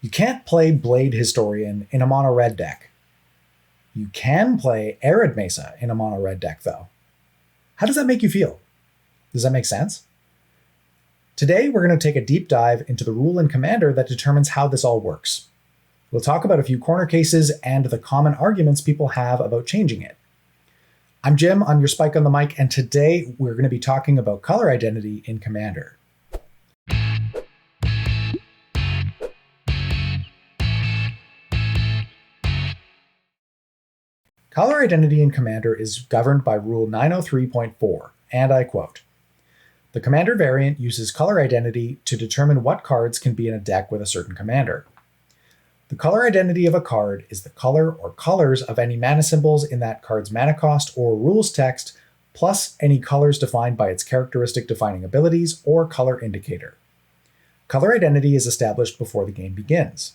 You can't play Blade Historian in a mono red deck. You can play Arid Mesa in a mono red deck, though. How does that make you feel? Does that make sense? Today, we're going to take a deep dive into the rule in Commander that determines how this all works. We'll talk about a few corner cases and the common arguments people have about changing it. I'm Jim, I'm your Spike on the mic, and today we're going to be talking about color identity in Commander. Color identity in Commander is governed by Rule 903.4, and I quote, "The Commander variant uses color identity to determine what cards can be in a deck with a certain commander. The color identity of a card is the color or colors of any mana symbols in that card's mana cost or rules text, plus any colors defined by its characteristic defining abilities or color indicator. Color identity is established before the game begins.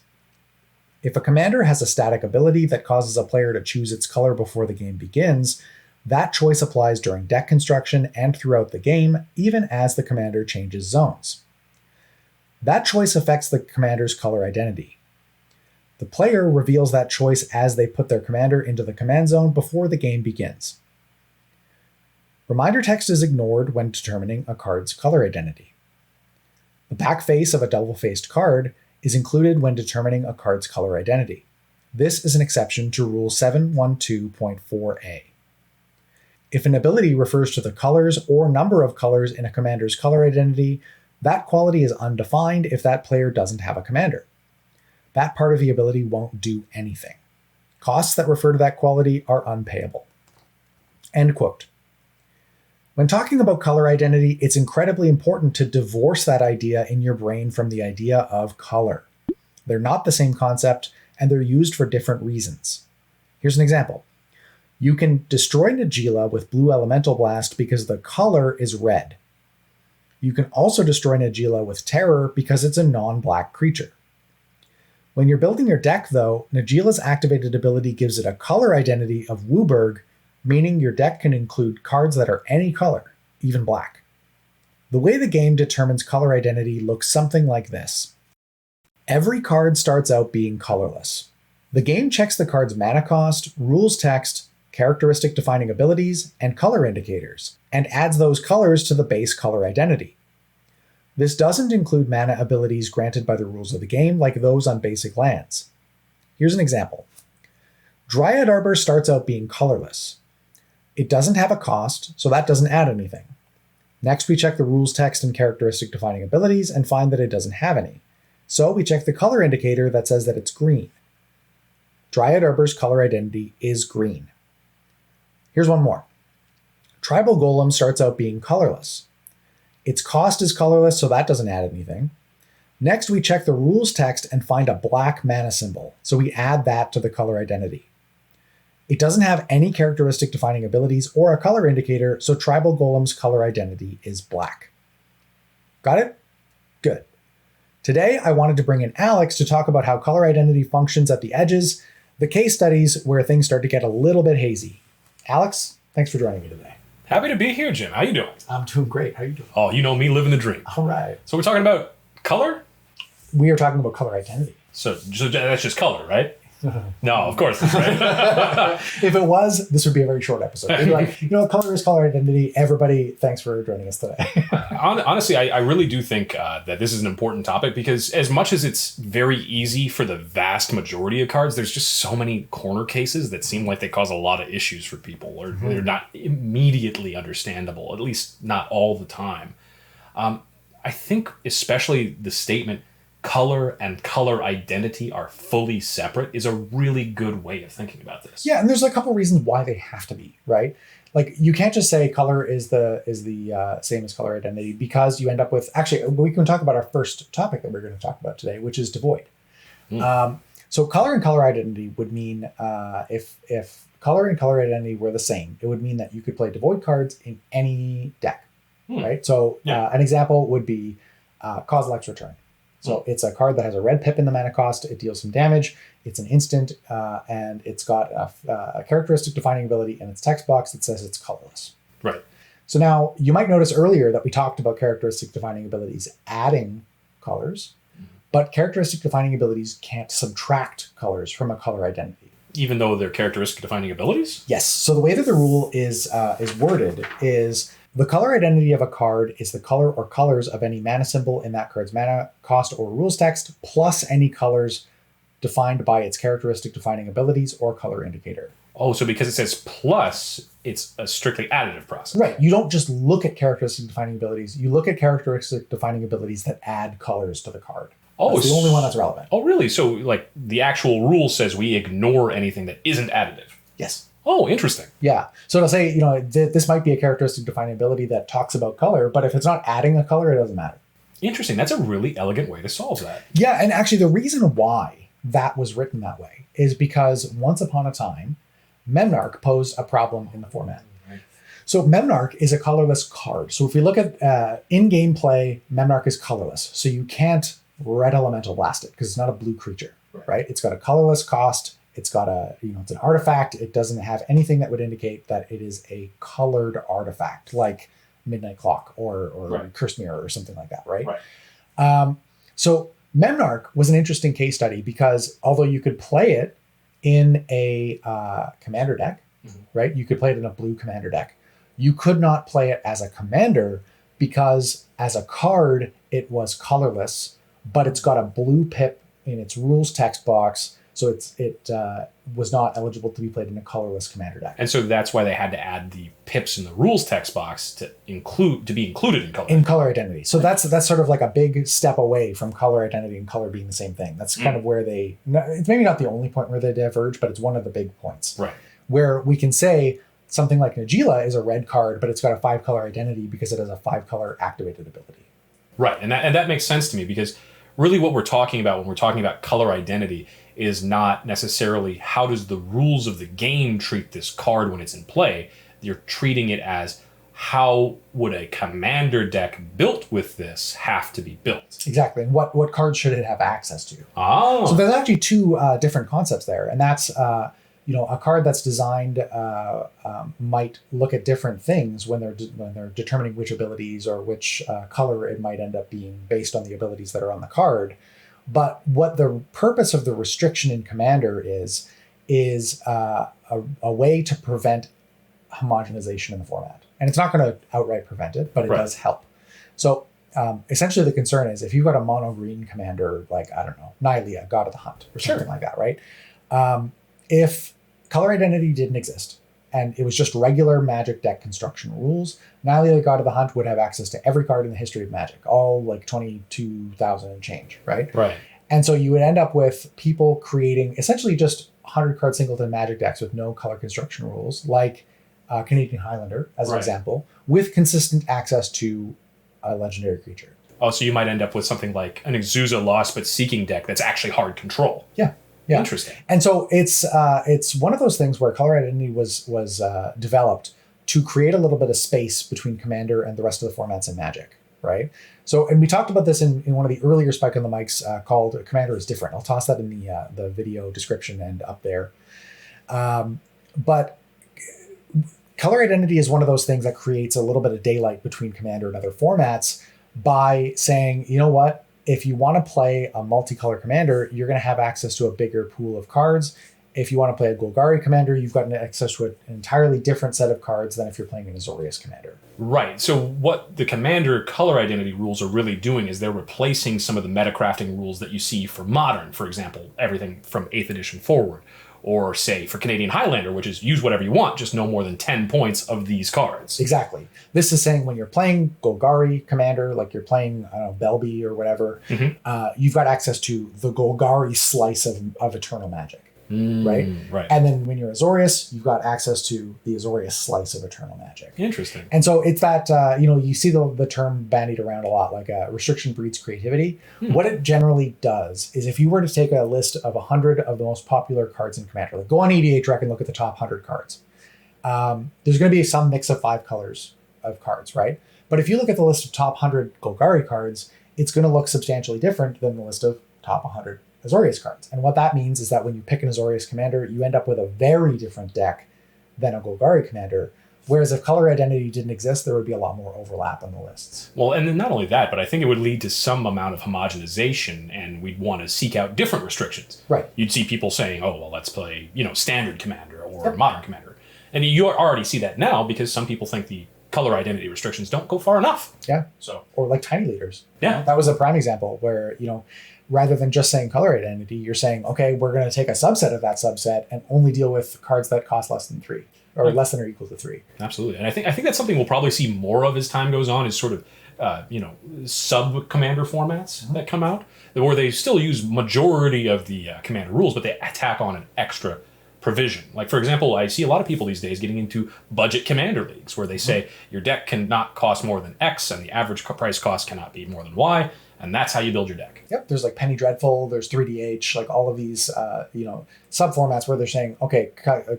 If a commander has a static ability that causes a player to choose its color before the game begins, that choice applies during deck construction and throughout the game, even as the commander changes zones. That choice affects the commander's color identity. The player reveals that choice as they put their commander into the command zone before the game begins. Reminder text is ignored when determining a card's color identity. The back face of a double-faced card is included when determining a card's color identity. This is an exception to Rule 712.4a. If an ability refers to the colors or number of colors in a commander's color identity, that quality is undefined if that player doesn't have a commander. That part of the ability won't do anything. Costs that refer to that quality are unpayable." End quote. When talking about color identity, it's incredibly important to divorce that idea in your brain from the idea of color. They're not the same concept, and they're used for different reasons. Here's an example. You can destroy Najeela with Blue Elemental Blast because the color is red. You can also destroy Najeela with Terror because it's a non-black creature. When you're building your deck, though, Najeela's activated ability gives it a color identity of WUBRG, meaning your deck can include cards that are any color, even black. The way the game determines color identity looks something like this. Every card starts out being colorless. The game checks the card's mana cost, rules text, characteristic defining abilities, and color indicators, and adds those colors to the base color identity. This doesn't include mana abilities granted by the rules of the game, like those on basic lands. Here's an example. Dryad Arbor starts out being colorless. It doesn't have a cost, so that doesn't add anything. Next, we check the rules text and characteristic defining abilities and find that it doesn't have any. So we check the color indicator that says that it's green. Dryad Arbor's color identity is green. Here's one more. Tribal Golem starts out being colorless. Its cost is colorless, so that doesn't add anything. Next, we check the rules text and find a black mana symbol, so we add that to the color identity. It doesn't have any characteristic defining abilities or a color indicator, so Tribal Golem's color identity is black. Got it? Good. Today, I wanted to bring in Alex to talk about how color identity functions at the edges, the case studies where things start to get a little bit hazy. Alex, thanks for joining me today. Happy to be here, Jim. How you doing? I'm doing great. How are you doing? Oh, you know me, living the dream. All right. So we're talking about color? We are talking about color identity. So that's just color, right? No, of course. Right? If it was, this would be a very short episode. We'd be like, color is color identity. Everybody, thanks for joining us today. Honestly, I really do think that this is an important topic because as much as it's very easy for the vast majority of cards, there's just so many corner cases that seem like they cause a lot of issues for people or they're not immediately understandable, at least not all the time. I think especially the statement, color and color identity are fully separate is a really good way of thinking about this. Yeah, and there's a couple reasons why they have to be, right? Like you can't just say color is the same as color identity because you end up with, actually, we can talk about our first topic that we're going to talk about today, which is devoid. So color and color identity would mean if color and color identity were the same, it would mean that you could play devoid cards in any deck, right? So an example would be Kozilek's Return. So it's a card that has a red pip in the mana cost. It deals some damage. It's an instant, and it's got a characteristic defining ability in its text box that says it's colorless. Right. So now you might notice earlier that we talked about characteristic defining abilities adding colors. but characteristic defining abilities can't subtract colors from a color identity. Even though they're characteristic defining abilities? Yes. So the way that the rule is worded is the color identity of a card is the color or colors of any mana symbol in that card's mana cost or rules text, plus any colors defined by its characteristic defining abilities or color indicator. Oh, so because it says plus, it's a strictly additive process. Right. You don't just look at characteristic defining abilities. You look at characteristic defining abilities that add colors to the card. Oh, that's the only one that's relevant. Oh, really? So, like, the actual rule says we ignore anything that isn't additive. Yes. Oh, interesting. Yeah. So it'll say, this might be a characteristic defining ability that talks about color, but if it's not adding a color, it doesn't matter. Interesting. That's a really elegant way to solve that. Yeah. And actually, the reason why that was written that way is because once upon a time, Memnarch posed a problem in the format. So Memnarch is a colorless card. So if we look at in-game play, Memnarch is colorless. So you can't red elemental blast it because it's not a blue creature, right? It's got a colorless cost. It's got it's an artifact. It doesn't have anything that would indicate that it is a colored artifact like Midnight Clock or Cursed Mirror or something like that, right? So Memnarch was an interesting case study because although you could play it in a commander deck, right? You could play it in a blue commander deck. You could not play it as a commander because as a card, it was colorless, but it's got a blue pip in its rules text box. So it was not eligible to be played in a colorless commander deck. And so that's why they had to add the pips in the rules text box to be included in color. In color identity. So that's sort of like a big step away from color identity and color being the same thing. That's kind of where it's maybe not the only point where they diverge, but it's one of the big points. Right. Where we can say something like Najeela is a red card, but it's got a 5-color identity because it has a 5-color activated ability. Right. And that makes sense to me because really what we're talking about when we're talking about color identity is not necessarily how does the rules of the game treat this card when it's in play. You're treating it as how would a commander deck built with this have to be built? Exactly. And what cards should it have access to? Oh. So there's actually two different concepts there. And that's, a card that's designed might look at different things when they're determining which abilities or which color it might end up being based on the abilities that are on the card. But what the purpose of the restriction in Commander is a way to prevent homogenization in the format. And it's not going to outright prevent it, but it does help. So essentially the concern is if you've got a mono green commander, like, I don't know, Nylea, God of the Hunt, or something like that, right? If color identity didn't exist, and it was just regular Magic deck construction rules, Nylea, God of the Hunt would have access to every card in the history of Magic, all like 22,000 and change, right? Right. And so you would end up with people creating essentially just 100-card singleton Magic decks with no color construction rules, like Canadian Highlander, as an example, with consistent access to a legendary creature. Oh, so you might end up with something like an Azusa Lost but Seeking deck that's actually hard control. Yeah. Yeah. Interesting. And so it's one of those things where color identity was developed to create a little bit of space between Commander and the rest of the formats in Magic, right? So, and we talked about this in one of the earlier Spike on the Mics called Commander is Different. I'll toss that in the video description and up there. But color identity is one of those things that creates a little bit of daylight between Commander and other formats by saying, you know what? If you want to play a multicolor commander, you're going to have access to a bigger pool of cards. If you want to play a Golgari commander, you've got access to an entirely different set of cards than if you're playing an Azorius commander. Right. So what the commander color identity rules are really doing is they're replacing some of the metacrafting rules that you see for Modern, for example, everything from 8th edition forward. Or say for Canadian Highlander, which is use whatever you want, just no more than 10 points of these cards. Exactly. This is saying when you're playing Golgari commander, like you're playing, I don't know, Belby or whatever, you've got access to the Golgari slice of Eternal Magic. Right? Right. And then when you're Azorius, you've got access to the Azorius slice of Eternal Magic. Interesting. And so it's that, you see the term bandied around a lot, like restriction breeds creativity. What it generally does is if you were to take a list of 100 of the most popular cards in Commander, like go on EDH and look at the top 100 cards. There's going to be some mix of 5 colors of cards, right? But if you look at the list of top 100 Golgari cards, it's going to look substantially different than the list of top 100 Azorius cards. And what that means is that when you pick an Azorius commander, you end up with a very different deck than a Golgari commander. Whereas if color identity didn't exist, there would be a lot more overlap in the lists. Well, and then not only that, but I think it would lead to some amount of homogenization, and we'd want to seek out different restrictions. Right. You'd see people saying, "Oh, well, let's play, standard commander or modern commander," and you already see that now because some people think the color identity restrictions don't go far enough. Yeah. So, or like tiny leaders. Yeah. That was a prime example where rather than just saying color identity, you're saying, okay, we're going to take a subset of that subset and only deal with cards that cost less than 3 or less than or equal to 3. Absolutely. And I think that's something we'll probably see more of as time goes on is sort of, sub commander formats that come out where they still use majority of the commander rules, but they tack on an extra provision. Like, for example, I see a lot of people these days getting into budget commander leagues where they say your deck cannot cost more than X and the average price cost cannot be more than Y. And that's how you build your deck. Yep. There's like Penny Dreadful, there's 3DH, like all of these, sub formats where they're saying, okay,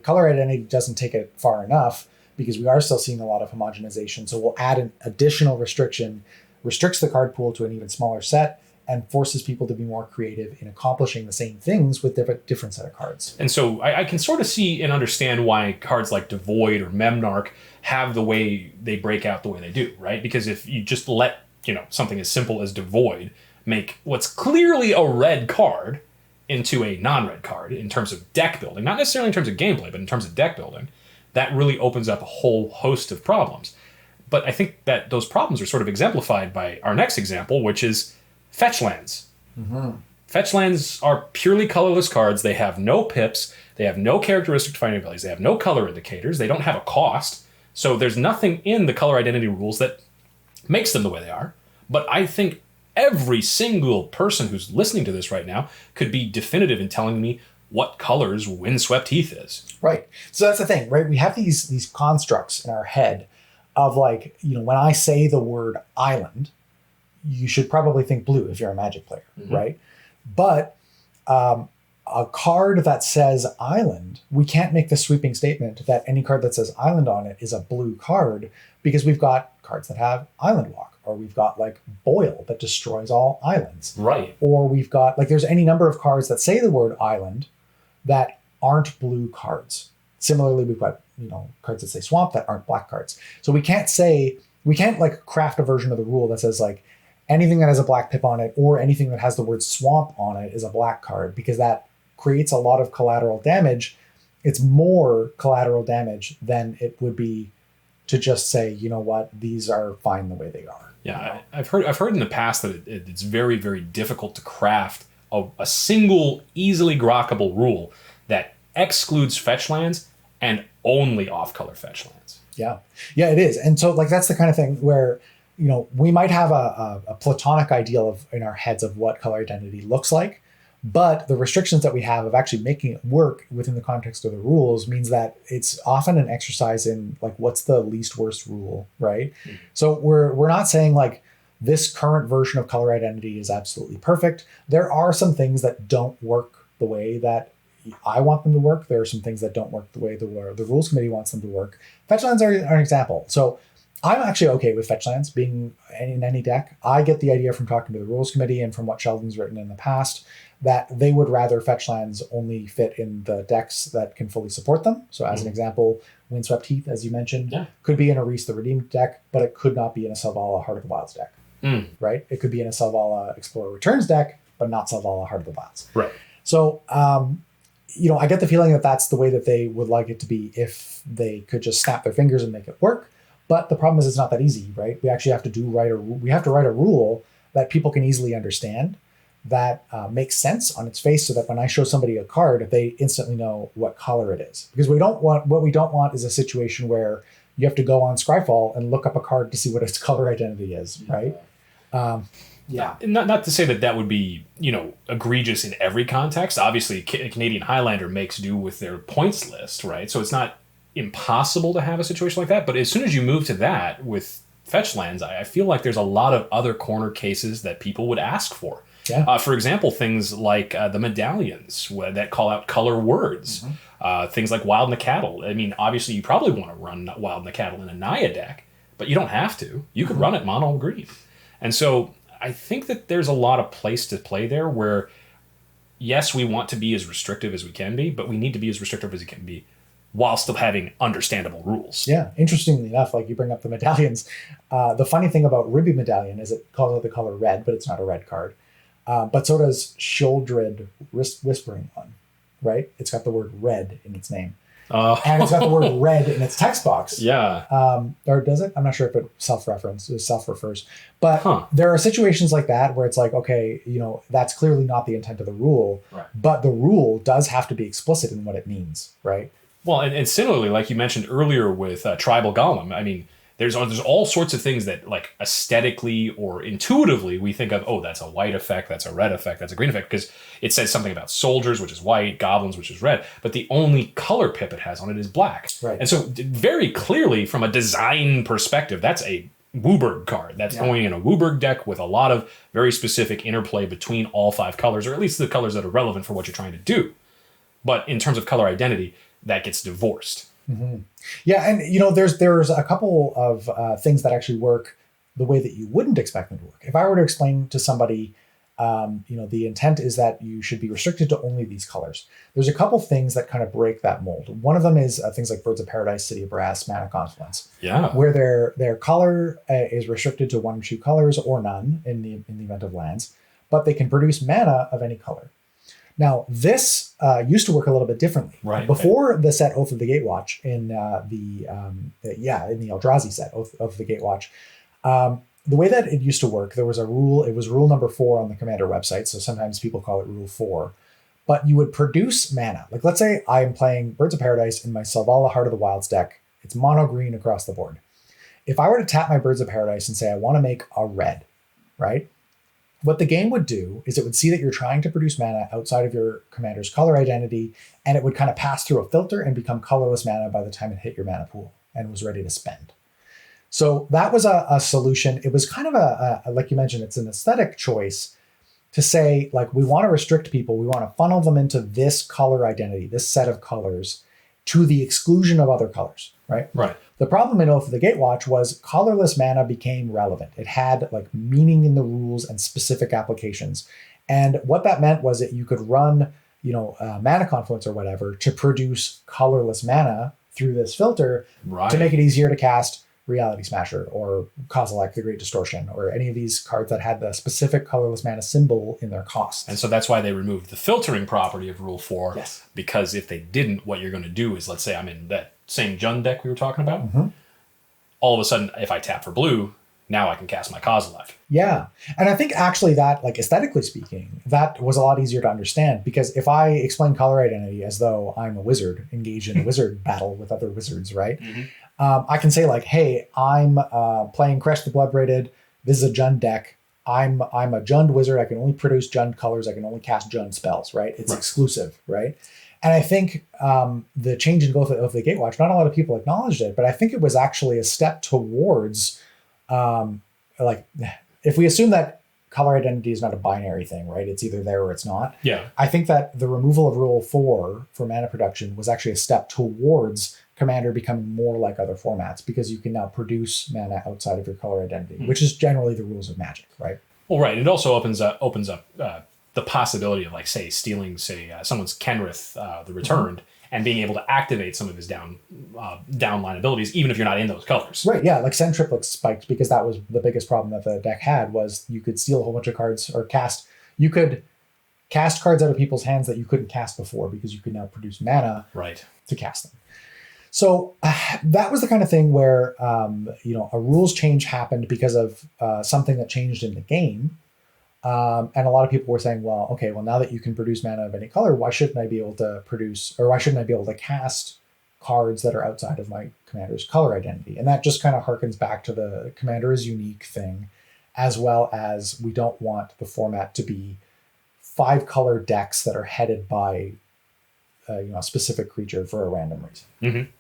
color identity doesn't take it far enough because we are still seeing a lot of homogenization. So we'll add an additional restriction, restricts the card pool to an even smaller set, and forces people to be more creative in accomplishing the same things with different set of cards. And so I can sort of see and understand why cards like Devoid or Memnarch have the way they break out the way they do, right? Because if you just let something as simple as Devoid make what's clearly a red card into a non-red card in terms of deck building, not necessarily in terms of gameplay, but in terms of deck building, that really opens up a whole host of problems. But I think that those problems are sort of exemplified by our next example, which is Fetchlands. Mm-hmm. Fetchlands are purely colorless cards. They have no pips. They have no characteristic defining values. They have no color indicators. They don't have a cost. So there's nothing in the color identity rules that makes them the way they are. But I think every single person who's listening to this right now could be definitive in telling me what colors Windswept Heath is. Right. So that's the thing, right? We have these constructs in our head of like, when I say the word island, you should probably think blue if you're a Magic player, right? But a card that says island, we can't make the sweeping statement that any card that says island on it is a blue card because we've got cards that have Island Walk, or we've got like Boil that destroys all islands. Right. Or we've got there's any number of cards that say the word island that aren't blue cards. Similarly, we've got, cards that say swamp that aren't black cards. So we can't craft a version of the rule that says like anything that has a black pip on it or anything that has the word swamp on it is a black card, because that creates a lot of collateral damage. It's more collateral damage than it would be to just say, these are fine the way they are. Yeah, I've heard in the past that it's very, very difficult to craft a single, easily grokkable rule that excludes fetchlands and only off-color fetchlands. Yeah, it is. And so that's the kind of thing where, we might have a platonic ideal in our heads of what color identity looks like, but the restrictions that we have of actually making it work within the context of the rules means that it's often an exercise in what's the least worst rule, right? Mm-hmm. So we're not saying this current version of color identity is absolutely perfect. There are some things that don't work the way that I want them to work. There are some things that don't work the way the rules committee wants them to work. Fetchlands are an example. So I'm actually okay with fetchlands being in any deck. I get the idea from talking to the rules committee and from what Sheldon's written in the past that they would rather fetchlands only fit in the decks that can fully support them. So as an example, Windswept Heath, as you mentioned, could be in a Reese the Redeemed deck, but it could not be in a Selvala Heart of the Wilds deck, right? It could be in a Selvala Explorer Returns deck, but not Selvala Heart of the Wilds. Right. So, I get the feeling that that's the way that they would like it to be if they could just snap their fingers and make it work. But the problem is it's not that easy, right? We actually have to write a rule that people can easily understand, that makes sense on its face, so that when I show somebody a card, they instantly know what color it is. Because what we don't want is a situation where you have to go on Scryfall and look up a card to see what its color identity is, right? Not to say that would be, egregious in every context. Obviously, a Canadian Highlander makes do with their points list, right? So it's not impossible to have a situation like that. But as soon as you move to that with fetchlands, I feel like there's a lot of other corner cases that people would ask for. Yeah. For example, things like the medallions that call out color words. Things like Wild Cattle. I mean, obviously, you probably want to run Wild Cattle in a Naya deck, but you don't have to. You could run it mono green. And so I think that there's a lot of place to play there where, yes, we want to be as restrictive as we can be, but we need to be as restrictive as it can be while still having understandable rules. Yeah, interestingly enough, like you bring up the medallions, the funny thing about Ruby Medallion is it calls out the color red, but it's not a red card. But so does Shieldred Whispering One, right? It's got the word red in its name. And it's got the word red in its text box. Yeah. Or does it? I'm not sure if it self-refers. But there are situations like that where it's like, okay, that's clearly not the intent of the rule, right. But the rule does have to be explicit in what it means, right? Well, and similarly, like you mentioned earlier with Tribal Golem, I mean, there's all sorts of things that, like, aesthetically or intuitively we think of, oh, that's a white effect, that's a red effect, that's a green effect, because it says something about soldiers, which is white, goblins, which is red, but the only color pip it has on it is black. Right. And so very clearly, from a design perspective, that's a Wooburg card. That's going in a Wooburg deck with a lot of very specific interplay between all 5 colors, or at least the colors that are relevant for what you're trying to do. But in terms of color identity, that gets divorced. Mm-hmm. Yeah, and there's a couple of things that actually work the way that you wouldn't expect them to work. If I were to explain to somebody, the intent is that you should be restricted to only these colors. There's a couple things that kind of break that mold. One of them is things like Birds of Paradise, City of Brass, Mana Confluence, where their color is restricted to 1 or 2 colors or none in the event of lands, but they can produce mana of any color. Now, this used to work a little bit differently. Right. Before the set Oath of the Gatewatch in the Eldrazi set Oath of the Gatewatch, the way that it used to work, there was a rule. It was rule number 4 on the Commander website. So sometimes people call it rule 4. But you would produce mana. Like, let's say I am playing Birds of Paradise in my Selvala Heart of the Wilds deck. It's mono green across the board. If I were to tap my Birds of Paradise and say I want to make a red, right? What the game would do is it would see that you're trying to produce mana outside of your commander's color identity, and it would kind of pass through a filter and become colorless mana by the time it hit your mana pool and was ready to spend. So that was a solution. It was kind of like you mentioned, it's an aesthetic choice to say, like, we want to restrict people. We want to funnel them into this color identity, this set of colors, to the exclusion of other colors, right? Right. The problem in Oath of the Gatewatch was colorless mana became relevant. It had like meaning in the rules and specific applications. And what that meant was that you could run, Mana Confluence or whatever to produce colorless mana through this filter to make it easier to cast Reality Smasher or Kozilek, the Great Distortion, or any of these cards that had the specific colorless mana symbol in their cost. And so that's why they removed the filtering property of Rule 4. Yes. Because if they didn't, what you're going to do is, let's say I'm in that same Jund deck we were talking about. Mm-hmm. All of a sudden, if I tap for blue, now I can cast my Kozilek. Yeah. And I think actually that, like, aesthetically speaking, that was a lot easier to understand, because if I explain color identity as though I'm a wizard engaged in a wizard battle with other wizards, right? Mm-hmm. I can say, like, hey, I'm playing Crash the Bloodbraided. This is a Jund deck. I'm a Jund wizard. I can only produce Jund colors. I can only cast Jund spells, right? It's exclusive, right? And I think the change in Oath of the Gatewatch, not a lot of people acknowledged it, but I think it was actually a step towards, if we assume that color identity is not a binary thing, right? It's either there or it's not. Yeah. I think that the removal of Rule 4 for mana production was actually a step towards Commander becoming more like other formats, because you can now produce mana outside of your color identity, which is generally the rules of Magic, right? Well, right. It also opens up the possibility of, like, say, stealing, someone's Kenrith, the Returned, and being able to activate some of his downline abilities, even if you're not in those colors. Right, yeah, like Send Triplex spiked, because that was the biggest problem that the deck had, was you could steal a whole bunch of cards, or you could cast cards out of people's hands that you couldn't cast before, because you could now produce mana to cast them. So that was the kind of thing where, a rules change happened because of something that changed in the game. And a lot of people were saying, well, okay, well, now that you can produce mana of any color, why shouldn't I be able to cast cards that are outside of my commander's color identity? And that just kind of harkens back to the commander is unique thing, as well as we don't want the format to be 5 color decks that are headed by a specific creature for a random reason. Mm-hmm.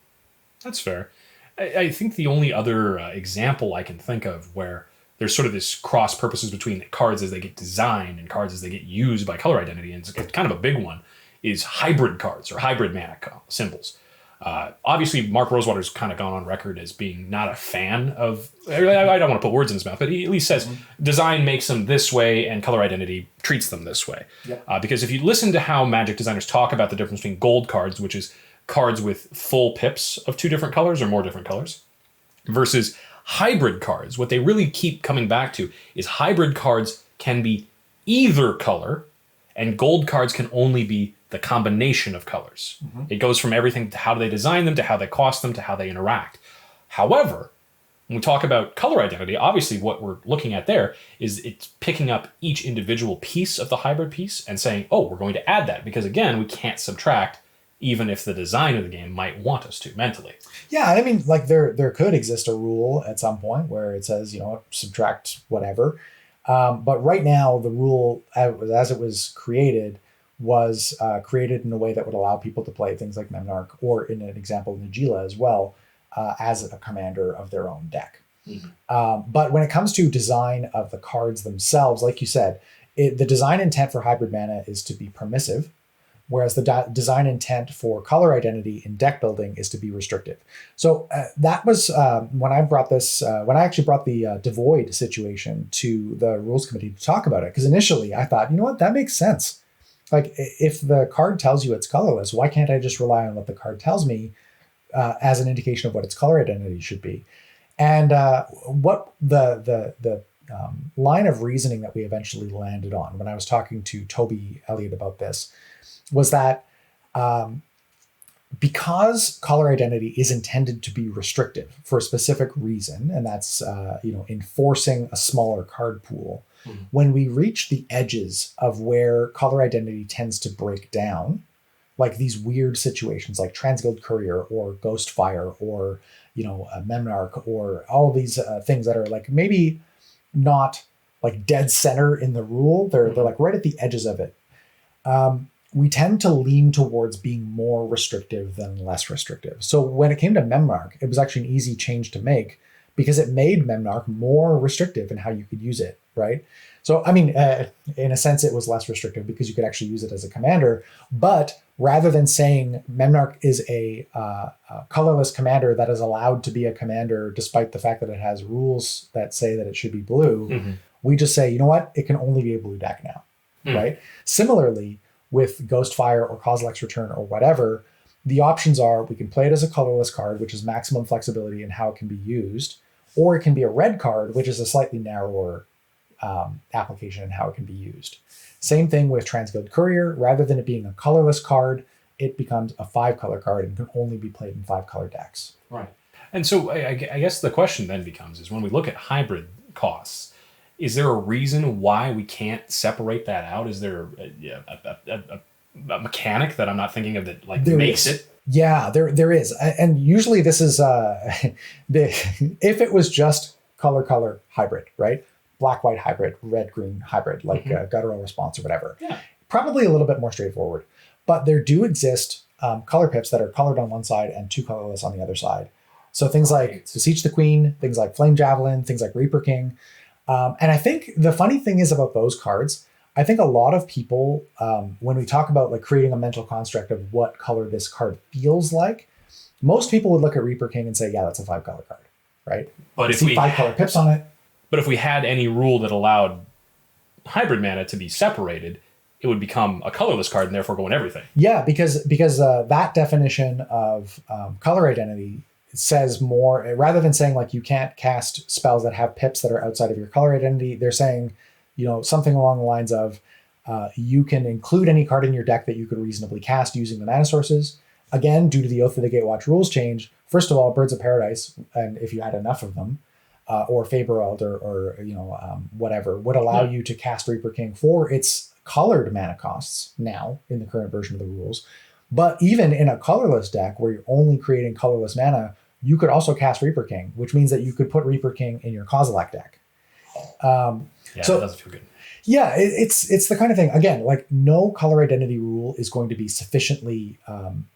That's fair. I think the only other example I can think of where there's sort of this cross purposes between cards as they get designed and cards as they get used by color identity, and it's kind of a big one, is hybrid cards or hybrid mana symbols. Obviously, Mark Rosewater's kind of gone on record as being not a fan of, I don't want to put words in his mouth, but he at least says design makes them this way and color identity treats them this way. Yep. Because if you listen to how Magic designers talk about the difference between gold cards, which is cards with full pips of two different colors or more different colors, versus hybrid cards. What they really keep coming back to is hybrid cards can be either color, and gold cards can only be the combination of colors. Mm-hmm. It goes from everything to how do they design them, to how they cost them, to how they interact. However, when we talk about color identity, obviously what we're looking at there is it's picking up each individual piece of the hybrid piece and saying, oh, we're going to add that, because again, we can't subtract even if the design of the game might want us to mentally. Yeah, I mean, like there could exist a rule at some point where it says, subtract whatever. But right now, the rule as it was created was created in a way that would allow people to play things like Memnarch, or in an example, Najeela as well, as a commander of their own deck. Mm-hmm. But when it comes to design of the cards themselves, like you said, the design intent for hybrid mana is to be permissive, whereas the design intent for color identity in deck building is to be restrictive. So that was when I brought this, when I actually brought the devoid situation to the rules committee to talk about it. Because initially I thought, that makes sense. Like, if the card tells you it's colorless, why can't I just rely on what the card tells me as an indication of what its color identity should be? And what the line of reasoning that we eventually landed on when I was talking to Toby Elliott about this was that because color identity is intended to be restrictive for a specific reason, and that's enforcing a smaller card pool, when we reach the edges of where color identity tends to break down, like these weird situations like Transguild Courier or Ghostfire or a Memnarch or all these things that are like maybe not like dead center in the rule, they're like right at the edges of it. We tend to lean towards being more restrictive than less restrictive. So when it came to Memnarch, it was actually an easy change to make because it made Memnarch more restrictive in how you could use it, right? So, I mean, in a sense, it was less restrictive because you could actually use it as a commander. But rather than saying Memnarch is a colorless commander that is allowed to be a commander despite the fact that it has rules that say that it should be blue, we just say, you know what? It can only be a blue deck now, right? Similarly, with Ghostfire or Kozilek's Return or whatever, the options are we can play it as a colorless card, which is maximum flexibility in how it can be used, or it can be a red card, which is a slightly narrower application in how it can be used. Same thing with Transguild Courier. Rather than it being a colorless card, it becomes a 5-color card and can only be played in 5-color decks. Right. And so I guess the question then becomes is when we look at hybrid costs, is there a reason why we can't separate that out? Is there a mechanic that I'm not thinking of that like makes it? Yeah, there is. And usually this is if it was just color hybrid, right? Black-white hybrid, red-green hybrid, like guttural response or whatever. Yeah. Probably a little bit more straightforward. But there do exist color pips that are colored on one side and 2 colorless on the other side. So things like Beseech the Queen, things like Flame Javelin, things like Reaper King. And I think the funny thing is about those cards, I think a lot of people, when we talk about like creating a mental construct of what color this card feels like, most people would look at Reaper King and say, yeah, that's a 5-color card, right? But if we 5-color pips on it. But if we had any rule that allowed hybrid mana to be separated, it would become a colorless card and therefore go in everything. Yeah, because that definition of color identity says more, rather than saying like you can't cast spells that have pips that are outside of your color identity, they're saying, something along the lines of you can include any card in your deck that you could reasonably cast using the mana sources. Again, due to the Oath of the Gatewatch rules change, first of all, Birds of Paradise, and if you had enough of them, or Faberald or whatever, would allow you to cast Reaper King for its colored mana costs now in the current version of the rules. But even in a colorless deck where you're only creating colorless mana, you could also cast Reaper King, which means that you could put Reaper King in your Kozilek deck. So that doesn't feel good. Yeah, it's the kind of thing, again, like no color identity rule is going to be sufficiently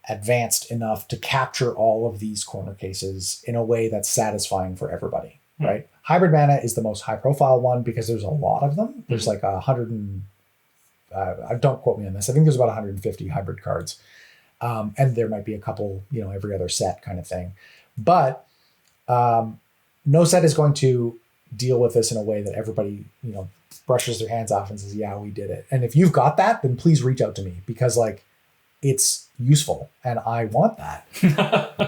advanced enough to capture all of these corner cases in a way that's satisfying for everybody, right? Hybrid mana is the most high profile one because there's a lot of them. There's like 100 and, don't quote me on this, I think there's about 150 hybrid cards. And there might be a couple, every other set kind of thing. But no set is going to deal with this in a way that everybody, brushes their hands off and says, yeah, we did it. And if you've got that, then please reach out to me because like it's useful and I want that.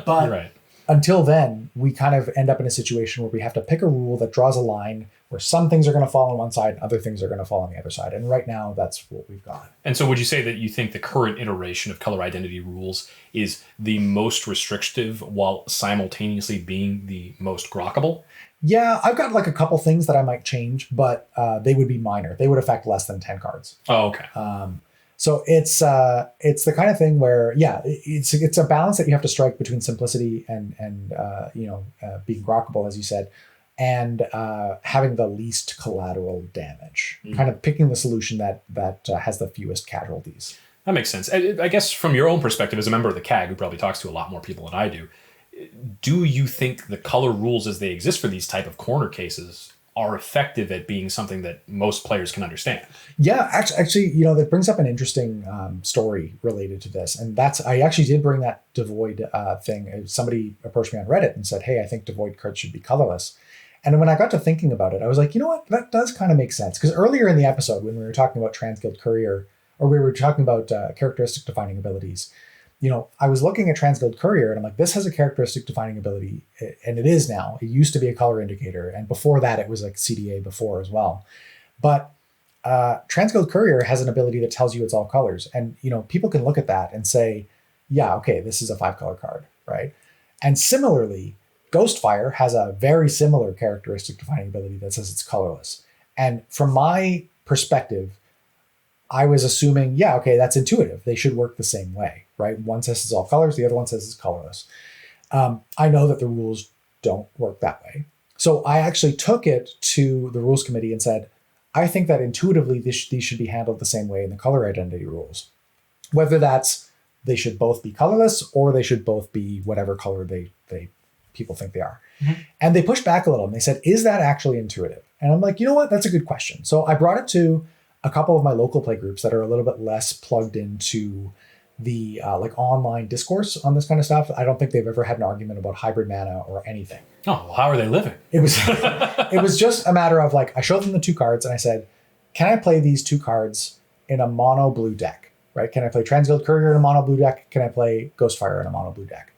But right. until then, we kind of end up in a situation where we have to pick a rule that draws a line where some things are going to fall on one side and other things are going to fall on the other side. And right now, that's what we've got. And so would you say that you think the current iteration of color identity rules is the most restrictive while simultaneously being the most grokkable? Yeah, I've got like a couple things that I might change, but they would be minor. They would affect less than 10 cards. Oh, okay. So it's the kind of thing where, yeah, it's a balance that you have to strike between simplicity and being grokkable, as you said, and having the least collateral damage. Kind of picking the solution that has the fewest casualties. That makes sense. I guess from your own perspective as a member of the CAG, who probably talks to a lot more people than I do you think the color rules as they exist for these type of corner cases are effective at being something that most players can understand? Yeah, actually, that brings up an interesting story related to this. And I actually did bring that devoid thing. Somebody approached me on Reddit and said, hey, I think devoid cards should be colorless. And when I got to thinking about it, I was like, you know what? That does kind of make sense. Because earlier in the episode, when we were talking about Transguild Courier, or we were talking about characteristic defining abilities, I was looking at Transguild Courier and I'm like, this has a characteristic defining ability. And it is now. It used to be a color indicator. And before that, it was like CDA before as well. But Transguild Courier has an ability that tells you it's all colors. And, people can look at that and say, yeah, okay, this is a 5-color card, right? And similarly, Ghostfire has a very similar characteristic defining ability that says it's colorless. And from my perspective, I was assuming, yeah, okay, that's intuitive. They should work the same way, right? One says it's all colors, the other one says it's colorless. I know that the rules don't work that way. So I actually took it to the rules committee and said, I think that intuitively these should be handled the same way in the color identity rules. Whether that's they should both be colorless or they should both be whatever color they people think they are. Mm-hmm. And they pushed back a little and they said, is that actually intuitive? And I'm like, you know what? That's a good question. So I brought it to a couple of my local play groups that are a little bit less plugged into the online discourse on this kind of stuff. I don't think they've ever had an argument about hybrid mana or anything. Oh, well, how are they living? It was just a matter of I showed them the 2 cards and I said, can I play these 2 cards in a mono blue deck, right? Can I play Transguild Courier in a mono blue deck? Can I play Ghostfire in a mono blue deck?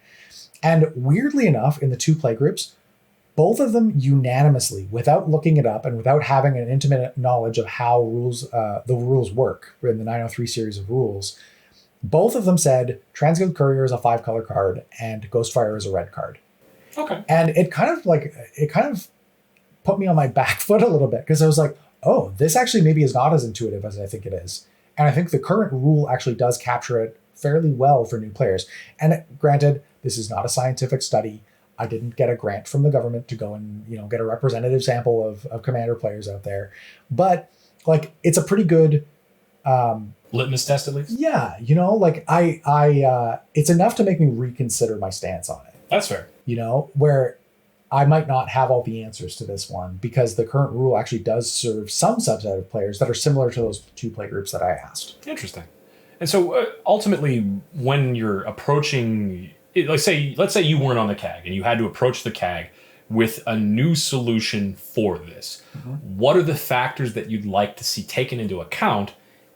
And weirdly enough, in the 2 play groups, both of them unanimously, without looking it up and without having an intimate knowledge of how the rules work in the 903 series of rules, both of them said Transguild Courier is a 5-color card and Ghostfire is a red card. Okay. And it kind of put me on my back foot a little bit because I was like, oh, this actually maybe is not as intuitive as I think it is. And I think the current rule actually does capture it fairly well for new players. And granted, this is not a scientific study. I didn't get a grant from the government to go and get a representative sample of Commander players out there, but it's a pretty good litmus test at least. Yeah, it's enough to make me reconsider my stance on it. That's fair. Where I might not have all the answers to this one because the current rule actually does serve some subset of players that are similar to those 2 play groups that I asked. Interesting. And so ultimately, when you're approaching, let's say you weren't on the CAG and you had to approach the CAG with a new solution for this, what are the factors that you'd like to see taken into account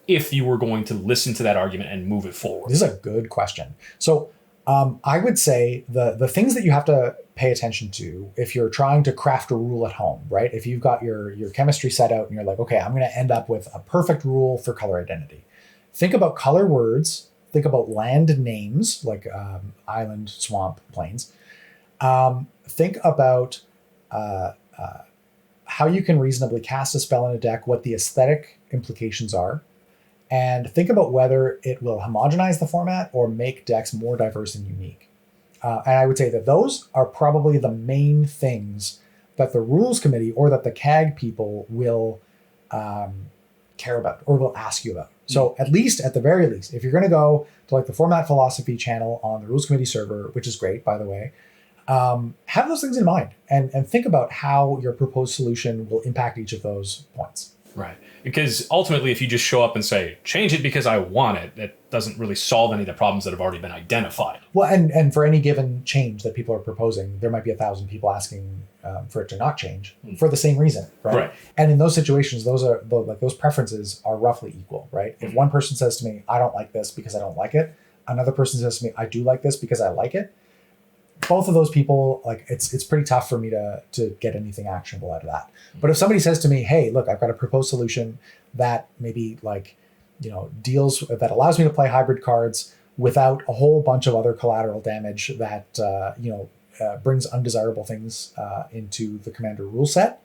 if you were going to listen to that argument and move it forward? This is a good question. So I would say the things that you have to pay attention to if you're trying to craft a rule at home, right? If you've got your chemistry set out and you're like, okay, I'm going to end up with a perfect rule for color identity. Think about color words. Think about land names like island, swamp, plains. Think about how you can reasonably cast a spell in a deck, what the aesthetic implications are, and think about whether it will homogenize the format or make decks more diverse and unique. And I would say that those are probably the main things that the rules committee or that the CAG people will care about or will ask you about. So at the very least, if you're going to go to the format philosophy channel on the rules committee server, which is great, by the way, have those things in mind and think about how your proposed solution will impact each of those points. Right. Because ultimately, if you just show up and say, change it because I want it, that doesn't really solve any of the problems that have already been identified. Well, and for any given change that people are proposing, there might be 1,000 people asking for it to not change for the same reason, right? And in those situations, those preferences are roughly equal, right? If one person says to me, I don't like this because I don't like it, another person says to me, I do like this because I like it. Both of those people, like it's pretty tough for me to get anything actionable out of that. But if somebody says to me, hey, look, I've got a proposed solution that maybe like, deals that allows me to play hybrid cards without a whole bunch of other collateral damage that brings undesirable things into the commander rule set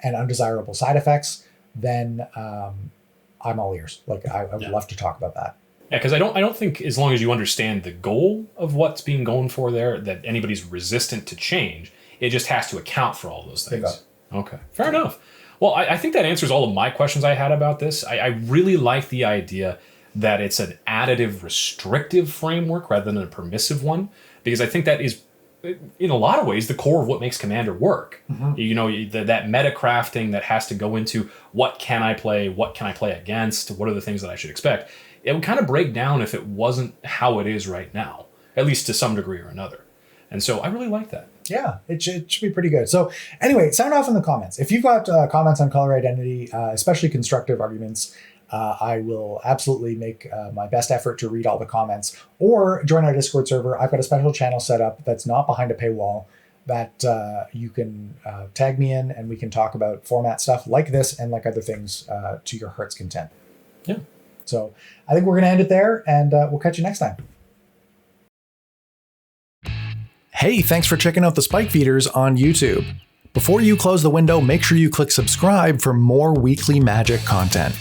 and undesirable side effects, then I'm all ears. Like I would love to talk about that. Yeah, because I don't think as long as you understand the goal of what's being going for there, that anybody's resistant to change. It just has to account for all those things. Okay, fair enough. Well, I think that answers all of my questions I had about this. I really like the idea that it's an additive restrictive framework rather than a permissive one, because I think that is, in a lot of ways, the core of what makes Commander work. That meta crafting that has to go into what can I play against, what are the things that I should expect. It would kind of break down if it wasn't how it is right now, at least to some degree or another. And so I really like that. Yeah, it should be pretty good. So anyway, sound off in the comments. If you've got comments on color identity, especially constructive arguments, I will absolutely make my best effort to read all the comments, or join our Discord server. I've got a special channel set up that's not behind a paywall that you can tag me in, and we can talk about format stuff like this and like other things to your heart's content. Yeah. So I think we're going to end it there, and we'll catch you next time. Hey, thanks for checking out the Spike Feeders on YouTube. Before you close the window, make sure you click subscribe for more weekly Magic content.